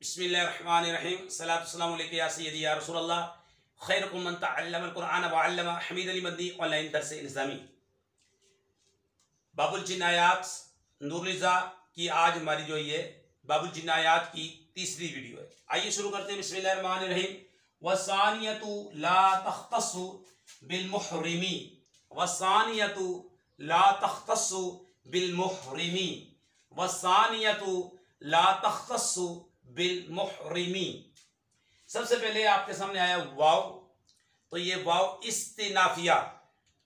बिस्मिल्लाहिर्रहमानिर्रहीम सलातु वस्सलामु अलैका या सय्यदी या रसूलल्लाह खैरुकुम मन तअल्लमल कुरआन व अल्लमा हमीद अली मदनी ऑनलाइन दर्स इंतज़ामी बाबुल जिन्नायात नूरुल की आज हमारी जो ये बाबुल जिन्नायात की तीसरी वीडियो है। आइए शुरू करते हैं। बिस्मिल्लाहिर्रहमानिर्रहीम वसानियतु ला तख्तस्सु बिल मुहरिमी वसानियतु ला तख्तस्सु बिल मुहरिमी वसानियतु ला तख्तस्सु बिल मुहरिमी। सबसे पहले आपके सामने आया वाव, तो ये वाव इस्तिनाफिया।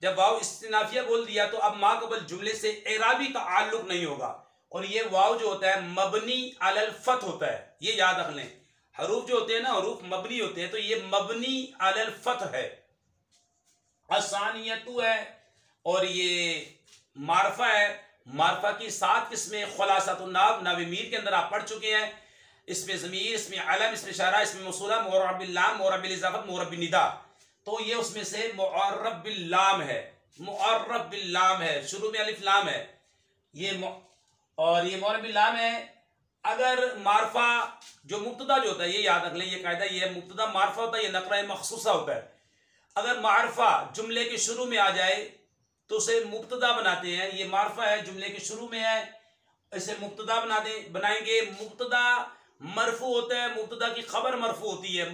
जब वाव इस्तिनाफिया बोल दिया तो अब मा कबल जुमले से एराबी ताल्लुक नहीं होगा, और ये वाव जो होता है मबनी अलल फत होता है। ये याद रख लें, हरूफ जो होते हैं ना, हरूफ मबनी होते हैं, तो ये मबनी अलल फत है। असानियतु है और ये मारफा है। मारफा की 7 किस्में खुलासातुन नाव नाविमीर के अंदर आप पढ़ चुके हैं। इसमें ज़मीर, इसमें अलम, इसमें इशारा, इसमें मौसूला, मुअर्रब बिल लाम, मुअर्रब बिल इज़ाफ़त, मुअर्रब बिन निदा। तो ये उसमें से मुअर्रब बिल लाम है। मुअर्रब बिल लाम है, शुरू में अलिफ लाम है और ये मुअर्रब बिल लाम है। अगर मारफा जो मुब्तदा जो होता है, ये याद रख लें, ये कायदा ये है, मुब्तदा मारफा होता है, ये नक़रा मखसूसा होता है। अगर मारफा जुमले के शुरू में आ जाए तो उसे मुब्तदा बनाते हैं। ये मारफा है, जुमले के शुरू में है, इसे मुब्तदा बनाएंगे। मुब्तदा मरफू होता है, मुब्तदा की खबर मरफू होती है।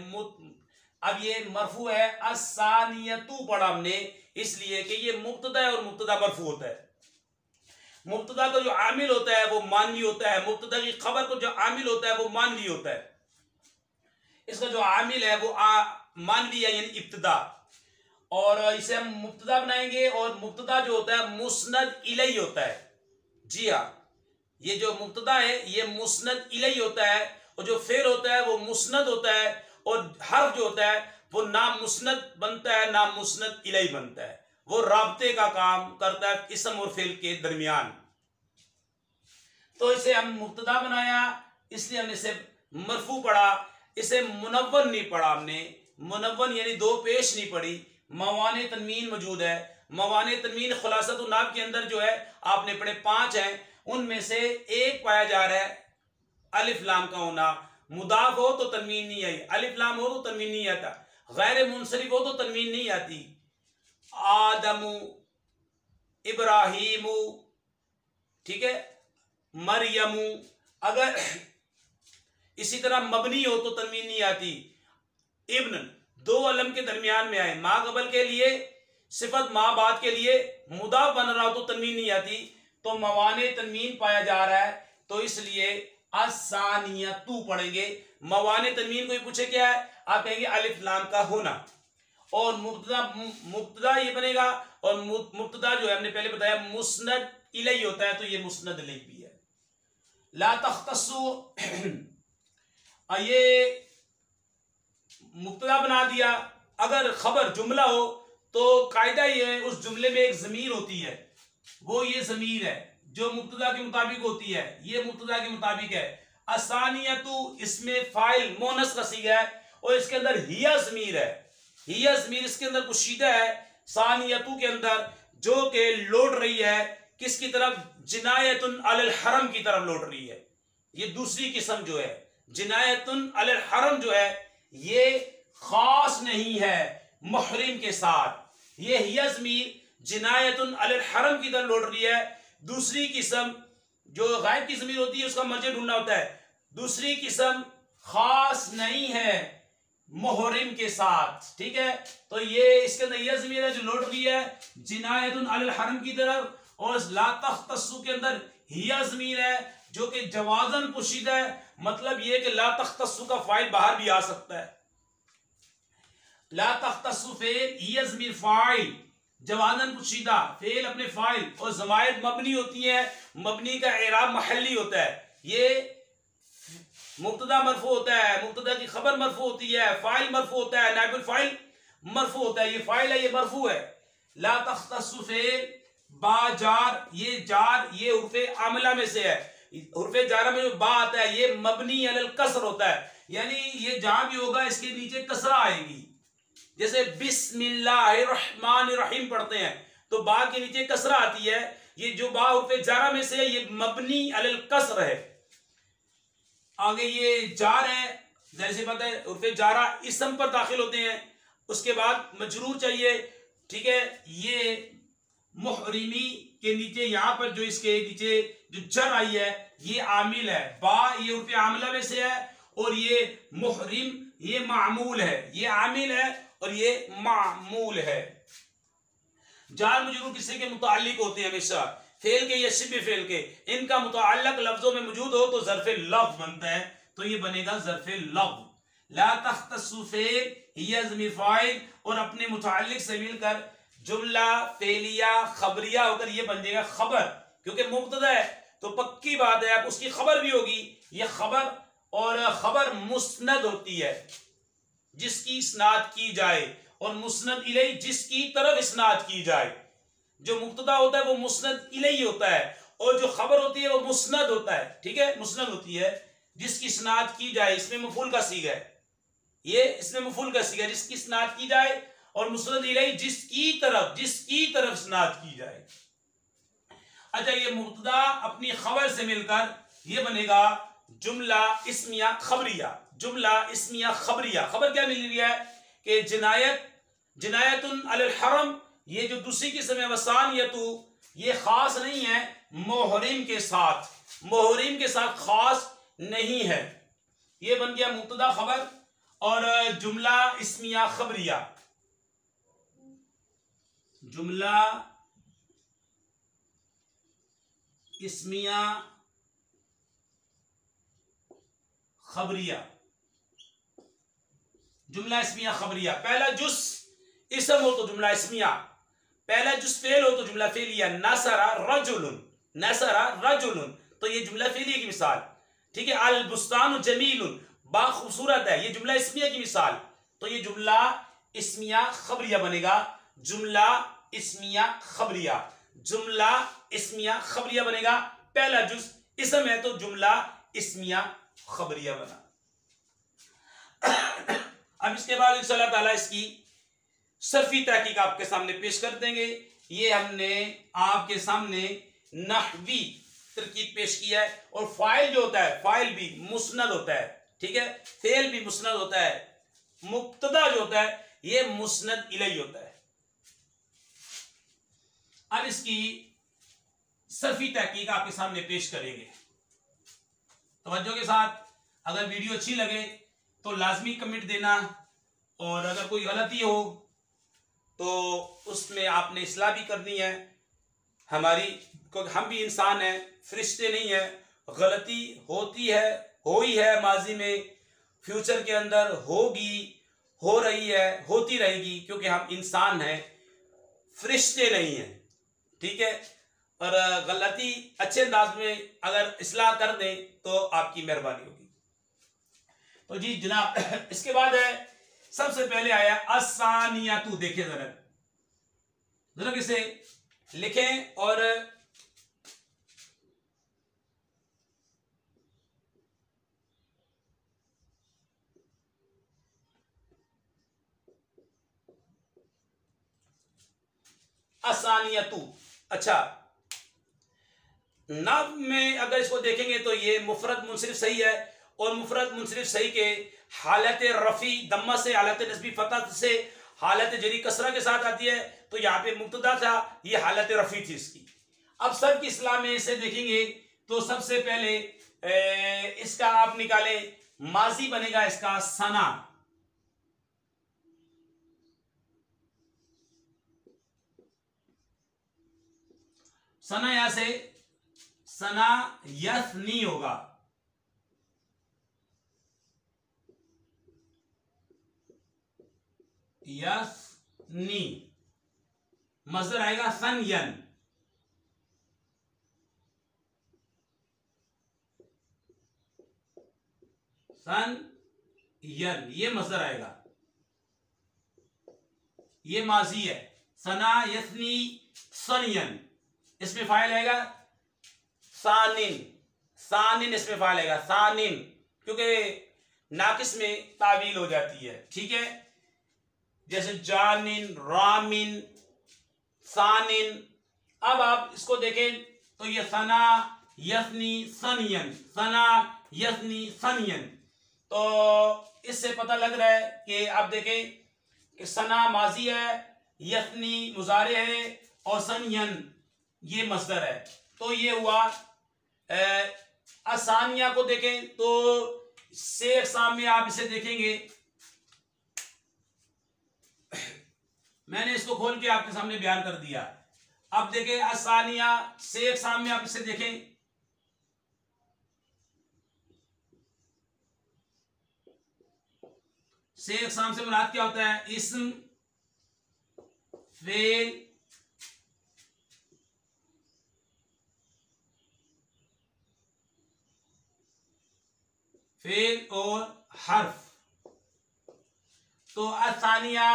अब ये मरफू है, असानियतु पढ़ा हमने इसलिए कि ये मुब्तदा है और मुब्तदा मरफू होता है। मुब्तदा का जो आमिल होता है वो मानवी होता है, मुब्तदा की खबर को जो आमिल होता है वो मानवी होता है। इसका जो आमिल है वो मानवी है, यानी इब्तिदा, और इसे हम मुब्तदा बनाएंगे। और मुब्तदा जो होता है मुस्नद इलैहि होता है। जी हाँ, ये जो मुब्तदा है ये मुस्नद इलैहि होता है, और जो फेल होता है वो मुस्नद होता है, और हर्फ जो होता है वो ना मुस्नद बनता है ना मुस्नद इलैहि बनता है। वो राब्ते का काम करता है इसम और फेल के दरमियान। तो इसे हम मुब्तदा बनाया, इसलिए हमने इसे मरफू पढ़ा। इसे मुनव्वन नहीं पढ़ा हमने, मुनव्वन यानी दो पेश नहीं पढ़ी। मवाने तनवीन मौजूद है। मवाने तनवीन खुलासतुन नाव के अंदर जो है आपने पढ़े 5 हैं, उनमें से एक पाया जा रहा है अलिफ लाम का होना। मुदाफ हो तो तनवीन नहीं आई, अलिफ लाम हो तो तनवीन नहीं आता, गैर मुनसरिफ हो तो तनवीन नहीं आती। आदमु, इब्राहीमु, ठीक है, मरियमु। अगर इसी तरह मबनी हो तो तनवीन नहीं आती। इब्न दो अलम के दरमियान में आए, माँ कबल के लिए सिफत, माँ बाद के लिए मुदाफ बन रहा हो तो तनवीन नहीं आती। तो मवाने तनवीन पाया जा रहा है, तो इसलिए असानियतु पढ़ेंगे। मवाने तनवीन को पूछे क्या है, आप कहेंगे अलिफ लाम का होना। और मुब्तदा ये बनेगा, और मुब्तदा जो है हमने पहले बताया मुस्नद इलैहि होता है, तो ये मुस्नद इलैहि भी है। ला तख्तस्सु ये मुब्तदा बना दिया। अगर खबर जुमला हो तो कायदा ये है, उस जुमले में एक ज़मीर होती है, वो ये ज़मीर है जो मुब्तदा के मुताबिक होती है। ये मुब्तदा के मुताबिक है। असानियतु इसमें फाइल मोनस का सीगा है, और इसके अंदर हिया ज़मीर है। हिया ज़मीर इसके अंदर कुशीदा है सानियतु के अंदर, जो कि लौट रही है किसकी तरफ, जिनायतुन अलल हरम की तरफ लौट रही है। ये दूसरी किस्म जो है जिनायतुन अलल हरम जो है, ये खास नहीं है मुहरिम के साथ। ये हिया ज़मीर जिनायतुन अलल हरम की तरफ लौट रही है। दूसरी किस्म जो गायब की ज़मीर होती है उसका मर्जे ढूंढना होता है। दूसरी किस्म खास नहीं है मुहरिम के साथ, ठीक है। तो ये इसके अंदर यह ज़मीर है जो लौट रही है जिनायतुन अलल हरम की तरफ, और ला तख्तस्सु के अंदर हिया ज़मीर है जो कि जवाज़न पोशीदा है। मतलब ये कि ला तख्तस्सु का फाइल बाहर भी आ सकता है। ला तख्तस्सु फेल, हिया ज़मीर फाइल, जवाज़न पोशीदा, फेल अपने फाइल, और ज़माइर मबनी होती है। मबनी का एराब महल्ली होता है। ये मुब्तदा मरफू होता है, मुब्तदा की खबर मरफू होती है, फाइल मरफू होता है, नाइबुल फाइल मरफू होता है। ये फाइल है, ये मरफू है। ला तख्तस्सु फेल बा जार, ये जार ये उर्फे आमिला में से है। उर्फे जारा में जो बा आता है ये मबनी अलल कसर होता है, यानी ये जहां भी होगा इसके नीचे कसरा आएगी। जैसे बिस्मिल्लाहिर्रहमानिर्रहीम पढ़ते हैं तो बा के नीचे कसरा आती है। ये जो बा उर्फे जारा में से है, ये मबनी अलल कसर है। आगे ये जार है, जैसे पता है उर्फे जारा इसम पर दाखिल होते हैं। उसके बाद मजरूर चाहिए, ठीक है। ये मुहरिमी के नीचे यहाँ पर जो इसके नीचे जो जर आई है ये आमिल है, बा ये उर्फे आमला में से है, और ये मुहरिम ये मामूल है, ये आमिल है और ये मामूल है। जार मजरूर किसी के मुताल्लिक होते हैं हमेशा, फेल के या शिबे फेल के, इनका मुताल्लक लफ्जों में मौजूद हो तो ज़र्फ़े लफ्ज़ बनता है, तो ये बनेगा ज़र्फ़े लफ्ज़। ला तख्तस्सु फेल हिया ज़मीर फाइल, और अपने मुताल्लिक से मिलकर जुमला फेलिया खबरिया होकर ये बन जाएगा खबर, क्योंकि मुब्तदा है तो पक्की बात है अब उसकी खबर भी होगी। ये खबर, और खबर मुस्नद होती है जिसकी इस्नाद की जाए, और मुस्नद इलैहि जिसकी तरफ इस्नाद की जाए। जो मुब्तदा होता है वो मुस्नद इलैहि होता है, और जो खबर होती है वो मुस्नद होता है, ठीक है। मुस्नद होती है जिसकी इस्नाद की जाए, इसमें मफूल का सीगा है, ये इसमें मफूल का सीगा, जिसकी इस्नाद की जाए, और मुस्नद इलैहि जिसकी तरफ इस्नाद की जाए। अच्छा, ये मुब्तदा अपनी खबर से मिलकर ये बनेगा जुमला इस्मिया खबरिया। जुमला इस्मिया खबरिया, खबर क्या मिल रही है कि जिनायतुन अलल हरम, ये जो दूसरी किस्म है वसानियतु, ये खास नहीं है मोहरिम के साथ, मोहरिम के साथ खास नहीं है। ये बन गया मुब्तदा खबर और जुमला इस्मिया खबरिया। जुमला इस्मिया खबरिया, जुमला इस्मिया खबरिया। पहला जुस इसम हो तो जुमला इस्मिया, पहला जुस फेल हो तो जुमला फेलिया। नसरा रजुलुन, नसरा रजुलुन, तो ये जुमला फेलिया की मिसाल, ठीक है। अल बुस्तानु जमीलुन, बाग खूबसूरत है, ये जुमला इस्मिया की मिसाल, तो ये जुमला इस्मिया खबरिया बनेगा। जुमला इस्मिया खबरिया, जुमला इस्मिया खबरिया बनेगा। पहला जुज इसम है तो जुमला इस्मिया खबरिया बना। अब इसके बाद इंशाअल्लाह ताला इसकी सर्फी तहकीक आपके सामने पेश कर देंगे। ये हमने आपके सामने नहवी तरकीब पेश किया है, और फाइल जो होता है फाइल भी मुस्नद होता है, ठीक है। फेल भी मुस्नद होता है, मुब्तदा जो होता है ये मुस्नद इलैहि होता है। अब इसकी सर्फी तहकीक आपके सामने पेश करेंगे। तवज्जो के साथ, अगर वीडियो अच्छी लगे तो लाजमी कमेंट देना, और अगर कोई गलती हो तो उसमें आपने इस्लाह भी करनी है हमारी, क्योंकि हम भी इंसान हैं, फरिश्ते नहीं हैं। गलती होती है, हुई है माजी में, फ्यूचर के अंदर होगी, हो रही है, होती रहेगी, क्योंकि हम इंसान हैं, फरिश्ते नहीं हैं, ठीक है। और गलती अच्छे अंदाज में अगर इस्लाह कर दें तो आपकी मेहरबानी होगी। तो जी जनाब, इसके बाद है सबसे पहले आया असानियातु। देखिए जरा इसे लिखें, और असानियतु। अच्छा, नाव में अगर इसको देखेंगे तो ये मुफरद मुनसरिफ सही है, और मुफरद मुनसरिफ सही के हालत रफ़ी दम्मा से, हालत नस्बी फतह से, हालत जरी कसरा के साथ आती है, तो यहाँ पे मुब्तदा था, ये हालत रफ़ी थी इसकी। अब सब की इस्लाह में इसे देखेंगे तो सबसे पहले इसका आप निकालें, माजी बनेगा इसका सना, सना यहां से सना यस्नी होगा, यस्नी। मज़दर आएगा सनयन, सनयन, ये मज़दर आएगा, ये माजी है। सना यस्नी सनयन, इसमें फाइल आएगा सानिन, सानिन इसमें फाइल आएगा सानिन, क्योंकि नाकिस में तावील हो जाती है, ठीक है। जैसे जानिन, रामिन, सानिन। अब आप इसको देखें तो ये सना यस्नी सनियन, सना यफनी सनियन। तो इससे पता लग रहा है कि आप देखें कि सना माजी है, यफनी मुजारे है और सनियन ये मस्दर है। तो ये हुआ। आसानिया को देखें तो से अक़साम में आप इसे देखेंगे, मैंने इसको खोल के आपके सामने बयान कर दिया। अब देखें आसानिया से अक़साम में आप इसे देखें, से अक़साम से मुराद क्या होता है? इस्म, फेल, फेल और हर्फ। तो असानिया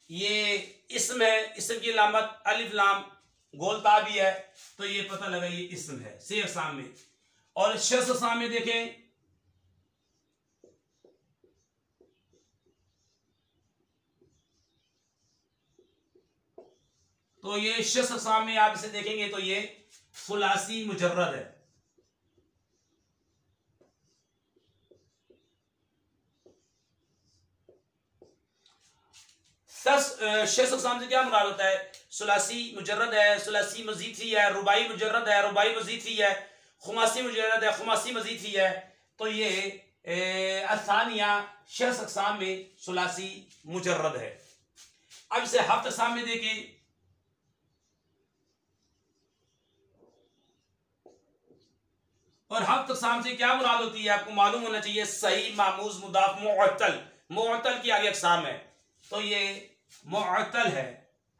ये इस्म है, इस्म की अलामत अलिफ लाम गोलता भी है, तो ये पता लगा ये इस्म है से अक़साम में। और शख्स अक़साम में देखें, तो ये शख्स अक़साम में आप इसे देखेंगे तो ये सुलासी मुजर्रद है। शख्स अक़साम से क्या मुराद होता है? सुलासी मुजर्रद है, सुलासी मजीद ही है, रुबाई मुजर्रद है, रुबाई मजीद ही है, खुमासी मुजर्रद है, खुमासी मजीद ही है। तो ये असानिया शख्स अक़साम में सुलासी मुजर्रद है। अब इसे हफ्त अक़साम में देखें, और हफ्त अक़साम से क्या मुराद होती है आपको मालूम होना चाहिए। सही, मामूज, मुदाफ, मुअत्तल। मुअत्तल की आगे अक़साम है, तो ये मुअत्तल है।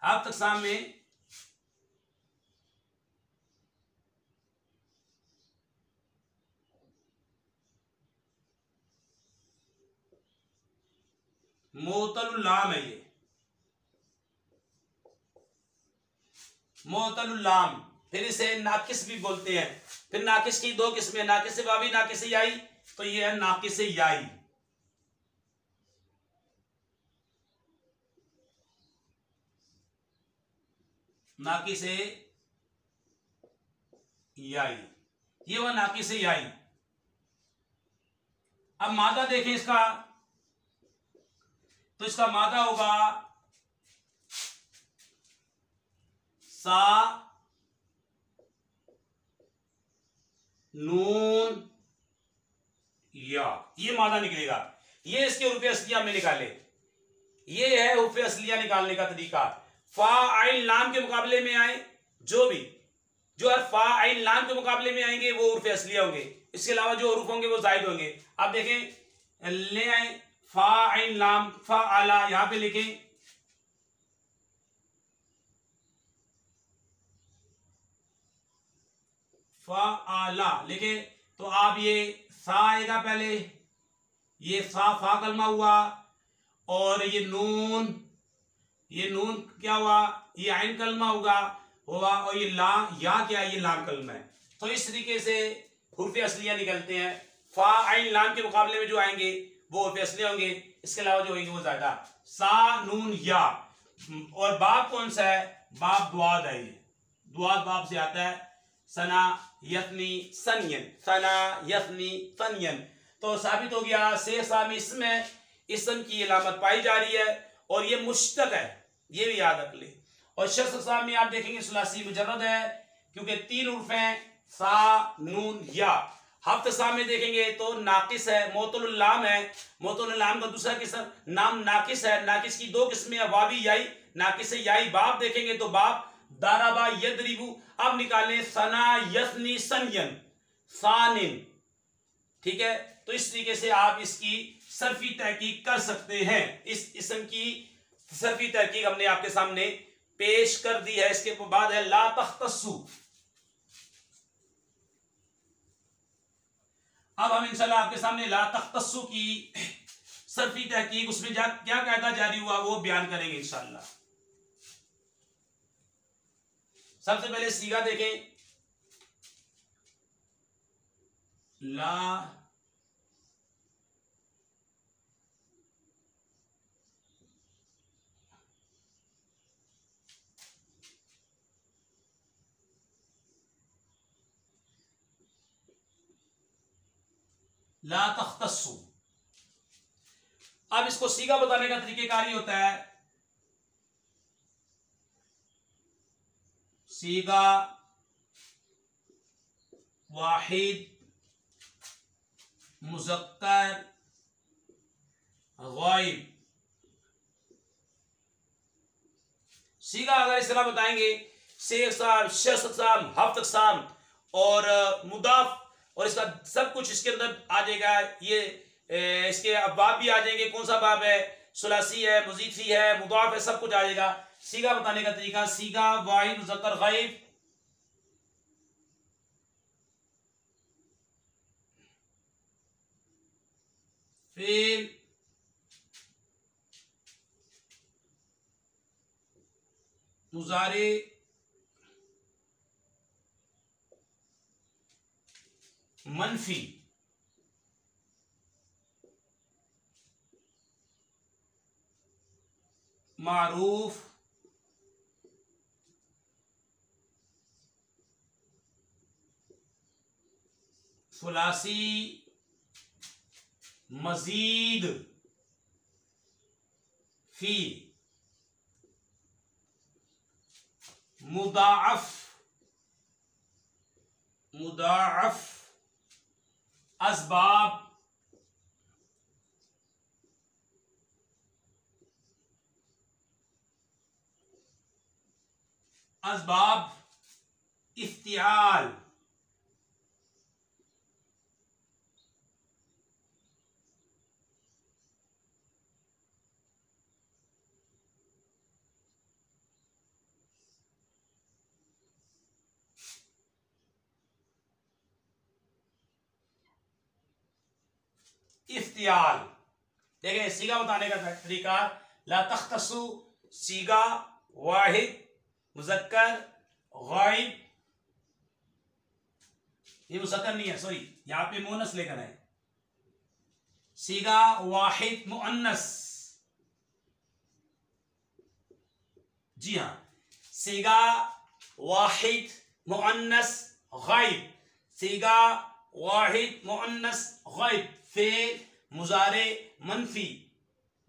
हफ्त अक़साम में मुअत्तलुल लाम है, ये मुअत्तलुल लाम। फिर इसे नाकिस भी बोलते हैं। फिर नाकिस की दो किस्में, नाकिस वावी, नाकिस याई। तो ये है नाकिस याई। नाकिस याई, ये वह नाकिस याई। अब मादा देखें इसका, तो इसका मादा होगा सा, नून, या, ये मादा निकलेगा। ये इसके हुरूफ असलिया में निकाले, ये है हुरूफ असलिया निकालने का तरीका। फा आइन लाम के मुकाबले में आए जो हर फा आइन लाम के मुकाबले में आएंगे वो हुरूफ असलिया होंगे। इसके अलावा जो हुरूफ होंगे वो जायद होंगे। आप देखें, ले आए फा आइन लाम, फा आला, यहां पे लिखें फा आला लिखे, तो आप ये सा आएगा पहले, ये फा कलमा हुआ, और ये नून क्या हुआ? ये आइन कलमा हुआ, और ये ला, या क्या? ये लाम कलमा है। तो इस तरीके से हुरूफ असलिया निकलते हैं। फा आइन लाम के मुकाबले में जो आएंगे वो हुरूफ असलिया होंगे, इसके अलावा जो होंगे वो ज्यादा। सा, नून, या। और बाब कौन सा है? बाब दुआद है। ये दुआद बाब से आता है। सना यफनी सनियन, सना यफनी सनियन। तो साबित हो गया से सामी इसम है, इसम की अलामत पाई जा रही है, और ये मुश्तक है, ये भी याद रख ले। और शख्स अक़साम में आप देखेंगे सुलासी मुजर्रद है, क्योंकि तीन उर्फ हैं, सा, नून, या। हफ्त अक़साम में देखेंगे तो नाकिस है, मोतुल लाम है। मोतुल लाम का दूसरा किस्म नाम नाकिस है। नाकिस की दो किस्में हैं, वावी याई, नाकिस याई। बाप देखेंगे तो बाप दाराबा यदरिबु। अब निकालें सना यस्नी सनियन, सानिन। ठीक है, तो इस तरीके से आप इसकी सर्फी तहकीक कर सकते हैं। इस इस्म की सर्फी तहकीक हमने आपके सामने पेश कर दी है। इसके बाद है ला तख्तस्सु। अब हम इंशाल्लाह आपके सामने ला तख्तस्सु की सर्फी तहकीक, उसमें क्या कायदा जारी हुआ वो बयान करेंगे इंशाल्लाह। सबसे पहले सीगा देखें, ला ला तख्तस्सु। अब इसको सीगा बताने का तरीकेकार ये होता है, सीगा वाहिद मुज़क्कर गायब। सीगा अगर इस तरह बताएंगे, से अक़साम, शख्स अक़साम, हफ्त अक़साम और मुदाफ, और इसका सब कुछ इसके अंदर आ जाएगा। ये इसके अबाब भी आ जाएंगे, कौन सा बाब है, सुलासी है, मुज़ीफ़ी है, मुदाफ है, सब कुछ आ जाएगा। सीगा बताने का तरीका, सीगा वाहिद मुज़क्कर गायब। फेल मुज़ारे मनफी, मारूफ सुलासी मजीद फी, मुदाअफ मुदाअफ असबाब असबाब इफ्तिआल। इफ्तियाल देखें, सीगा बताने का तरीका, ला तख्तसु सीगा वाहिद मुज़क्कर गायब, ये मुज़क्कर नहीं है, सॉरी, यहां पे मुअन्नस लेकर आए, सीगा वाहिद मुअन्नस, जी हाँ, सीगा वाहिद मुअन्नस गायब, सीगा वाहिद मुअन्नस गायब, फेल मुजारे मनफी,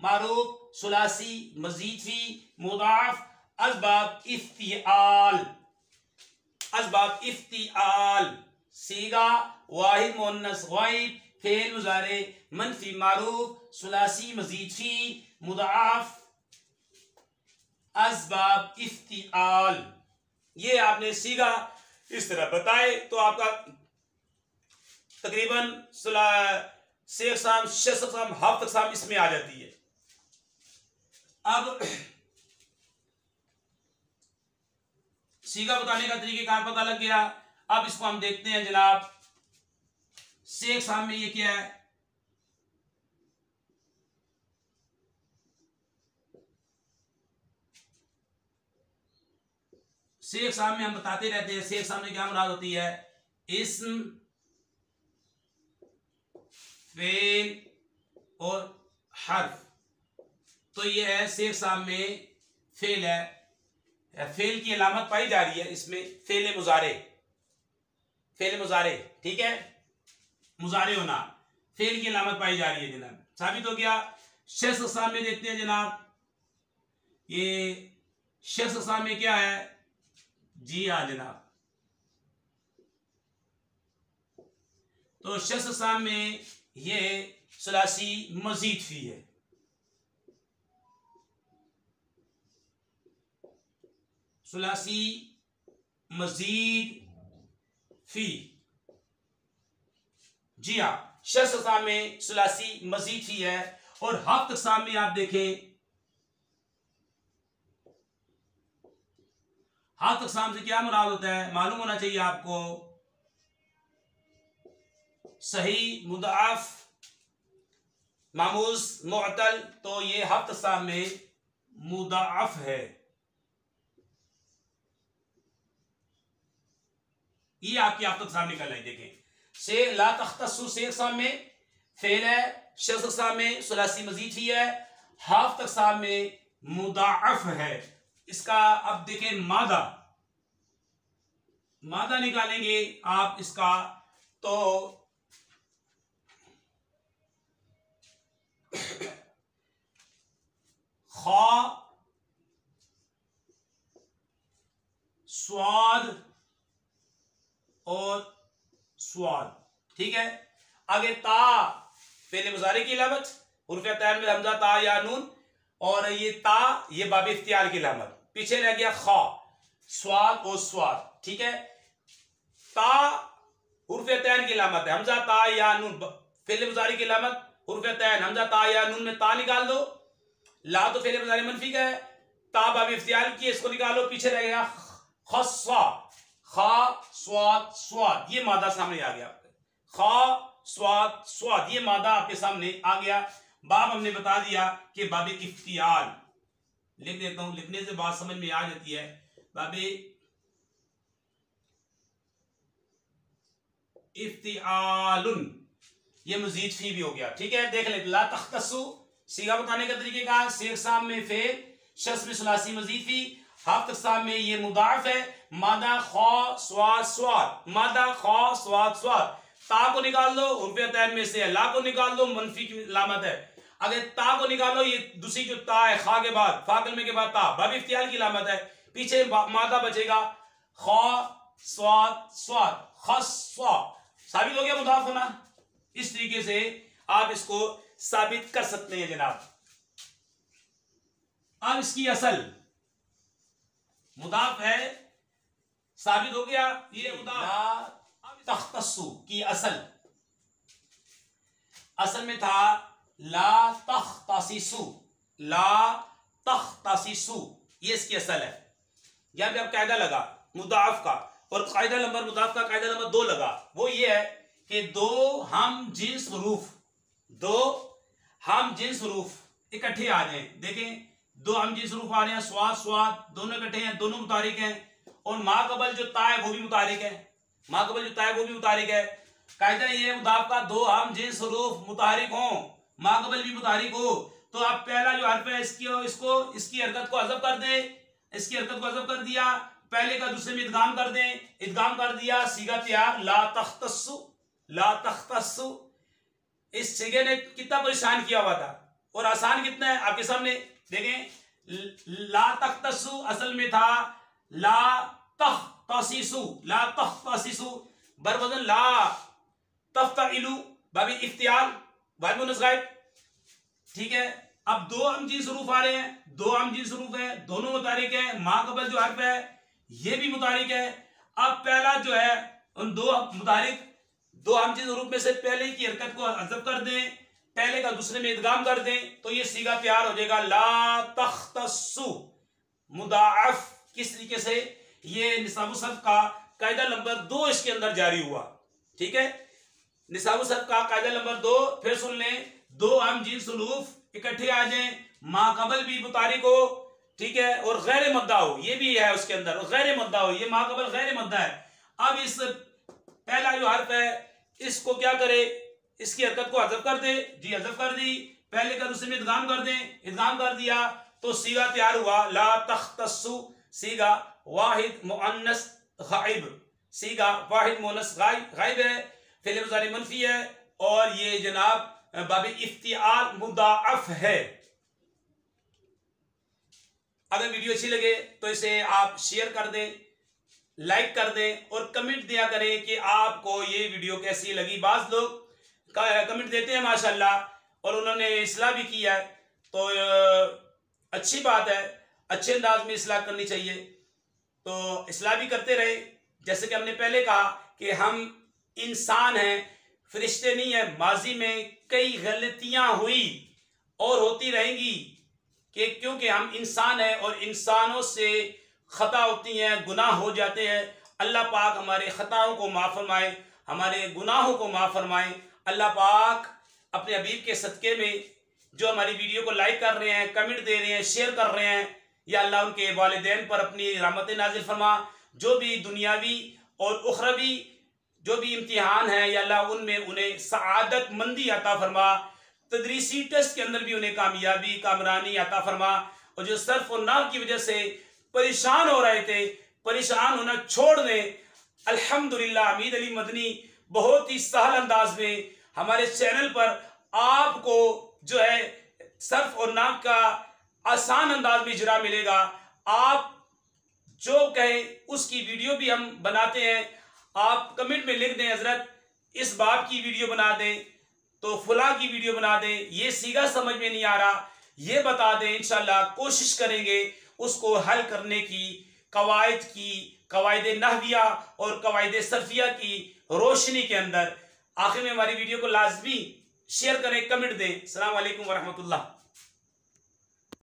मारूफ सुलासी मजीदफी, मुदाफ, असबाब इफ्तिआल, असबाब इफ्तिआल, सीगा वाहिद मुअन्नस गायब, फेल मुजारे मनफी, मारूफ सुलासी मजीदफी, मुदाफ, असबाब इफ्तिआल। ये आपने सीगा इस तरह बताए तो आपका तकरीबन से अक़साम, शश अक़साम, हफ्त अक़साम इसमें आ जाती है। अब सीगा बताने का तरीक़ेकार पता लग गया। अब इसको हम देखते हैं जनाब, से अक़साम में ये क्या है, से अक़साम में हम बताते रहते हैं, से अक़साम में क्या मुराद होती है, इस्म, फेल और हर्फ। तो ये है से अक़साम में फेल है, फेल की अलामत पाई जा रही है इसमें, फेल मुजारे, फेल मुजारे, ठीक है, मुजारे होना, फेल की अलामत पाई जा रही है जनाब, साबित हो गया। शख्स अक़साम में देखते हैं जनाब, ये शख्स अक़साम में क्या है, जी हाँ जनाब, तो शख्स अक़साम में ये सुलासी मजीद फी है, सुलासी मजीद फी, जी हाँ, शख्स अक़साम में सुलासी मजीद फी है। और हफ्त अक़साम में आप देखें, हफ्त अक़साम से क्या मुराद होता है, मालूम होना चाहिए आपको, सही मुदाफ मामूज मुअतल, तो ये हफ्त अक़साम में मुदाफ है, ये आपकी हफ्त अक़साम निकल आई। देखें, से ला तख्तस्सु से अक़साम में फेल है, शख्स अक़साम में सुलासी मजीद ही है, हफ्त अक़साम में मुदाअफ है। इसका अब देखें मादा, मादा निकालेंगे आप इसका, तो ठीक है। आगे ता फेल मुजारी की अलामत, हुर्फ तैन में हमजा ता या नून, और ये ता ये बाब इख्तियार की अलामत। पीछे रह गया खा, स्वाद और स्वाद, ठीक है। ता हुर्फ तैन की अलामत है, हमजा ता या नून फेल मुजारी की अलामत, हुर्फ तैन हमजा ता या नून में ता निकाल दो। ला तो फेल मुजारी मनफी का है, ता बाब इख्तियार की, इसको निकालो। पीछे रह गया खस्सा, खा स्वाद स्वाद, ये मादा सामने आ गया आपके। खा स्वाद स्वाद, ये मादा आपके सामने आ गया। बाब हमने बता दिया कि बाबे इफ्तियाल, लिख देता हूं, लिखने से बात समझ में आ जाती है। बाबे इफ्तियालुन, ये मजीद फी भी हो गया, ठीक है। देख ले, ला तख्तसु सीगा बताने का तरीके का, शेख साहब में फेल, शख्स में सुलासी मजीद फी, हाफ साहब में ये मुदाफ है, मादा खा स्वाद स्वाद, मादा खा स्वाद स्वाद। ता को निकाल लो, हुर्फ तैन में से, ला को निकाल लो, मनफी की अलामत है। अगर ता को निकालो, ये दूसरी जो ता है खा के बाद, फा कलमे के बाद ता बाब इख्तियार की अलामत है। पीछे मादा बचेगा खा स्वाद स्वाद, खस्सा, साबित हो गया मुदाफ होना। इस तरीके से आप इसको साबित कर सकते हैं जनाब। अब इसकी असल मुदाफ है, साबित हो गया ये मुदाफ। तख्तसु की असल में था ला तख्तसिसु, ला तख्तसिसु, ये इसकी असल है। यहां पे अब कायदा लगा मुदाफ का, और कायदा नंबर मुदाफ का कायदा नंबर 2 लगा। वो ये है कि दो हम जिन्स हरूफ इकट्ठे आ जाएं। देखें, दो हम जिन्स हरूफ आ रहे हैं, स्वाद स्वाद, दोनों इकट्ठे हैं, दोनों मुतारिक हैं, और माकबल जो ता है वो भी मुतारिक है, माकबल जो ता है वो भी मुतारिक है। कायदा ये है मुदाफ का, दो हम जिन्स हरूफ मुतारिक हो, माकबल भी मुतारिक हो, तो आप पहला जो हर्फ है इसकी हरकत को हज़फ कर दें, इसकी हरकत को हज़फ कर दिया, पहले का दूसरे में इदगाम कर दें, इदगाम कर दिया, सीगा तैयार, ला तख्तस्सु, ला तख्तस्सु। इस सीगे ने कितना परेशान किया हुआ था, और आसान कितना है आपके सामने देखें। ला तख्तस्सु असल में था ला तख्तसिसु, ला तख्तसिसु, बरवजन ला तफ्तइलु, बाबी इख्तियार, वाहिद मुन्नस गायब, ठीक है। अब दो हम जिन्स हरूफ आ रहे हैं, दो हम जिन्स हरूफ है, दोनों मुतारिक है, माकबल जो हर्फ है ये भी मुतारिक है। अब पहला जो है उन दो मुतारिक दो हम जिन्स हरूफ में से पहले की हरकत को हज़फ कर दें, पहले का दूसरे में इदगाम कर दें, तो ये सीगा तैयार हो जाएगा ला तख्तस्सु मुदाअफ। किस तरीके से, ये निसाबु सर्फ का कायदा नंबर 2 इसके अंदर जारी हुआ, ठीक है। निसाबु सर्फ का कायदा नंबर 2 फिर सुन लें, दो हम जिन्स हरूफ इकट्ठे आ जाएं, माकबल भी मुतारिक हो, ठीक है, और गैर मद्दा हो, ये भी है उसके अंदर, गैर मद्दा हो, ये माकबल गैर मद्दा है। अब इस पहला जो हर्फ है इसको क्या करे, इसकी हरकत को हज़फ कर दे, जी हज़फ कर दी, पहले का दूसरे में इदगाम कर दें, इदगाम कर दिया, तो सीगा तैयार हुआ ला तख्तस्सु, सीगा वाहिद मुअन्नस गाइब, सीगा वाहिद मुअन्नस गाइब है, फेल मुज़ारी मनफी है, और ये जनाब बाबे इफ्तिआल मुदाअफ है। अगर वीडियो अच्छी लगे तो इसे आप शेयर कर दें, लाइक कर दें, और कमेंट दिया करें कि आपको ये वीडियो कैसी लगी। बाज़ लोग कमेंट देते हैं माशाल्लाह, और उन्होंने इस्लाह भी किया है, तो अच्छी बात है, अच्छे अंदाज में इस्लाह करनी चाहिए, तो इस्लाह भी करते रहे। जैसे कि हमने पहले कहा कि हम इंसान हैं, फरिश्ते नहीं है। माजी में कई गलतियां हुई और होती रहेंगी, कि क्योंकि हम इंसान हैं और इंसानों से खता होती हैं, गुनाह हो जाते हैं। अल्लाह पाक हमारे खताओं को माफ़ फरमाए, हमारे गुनाहों को माफ़ फरमाए। अल्लाह पाक अपने हबीब के सदक़े में जो हमारी वीडियो को लाइक कर रहे हैं, कमेंट दे रहे हैं, शेयर कर रहे हैं, या अल्लाह उनके वालिदैन पर अपनी रहमत नाजिल फरमा। जो भी दुनियावी और उखरवी जो भी इम्तिहान है, या अल्लाह उनमें उन्हें सआदत मंदी अता फरमा, तदरीसी टेस्ट के अंदर भी उन्हें कामयाबी कामरानी अता फरमा। और जो सर्फ और नाव की वजह से परेशान हो रहे थे, परेशान होना छोड़ दें। अल्हम्दुलिल्लाह हमीद अली मदनी बहुत ही सहल अंदाज में हमारे चैनल पर आपको जो है सर्फ और नाव का आसान अंदाज में इजरा मिलेगा। आप जो कहें उसकी वीडियो भी हम बनाते हैं। आप कमेंट में लिख दें हजरत इस बाब की वीडियो बना दें तो फुला की वीडियो बना दें, ये सीगा समझ में नहीं आ रहा ये बता दें, इंशाल्लाह कोशिश करेंगे उसको हल करने की, कवायद नहविया और कवायद सर्फिया की रोशनी के अंदर। आखिर में हमारी वीडियो को लाजमी शेयर करें, कमेंट दें। अस्सलाम वालेकुम वरहमतुल्लाह।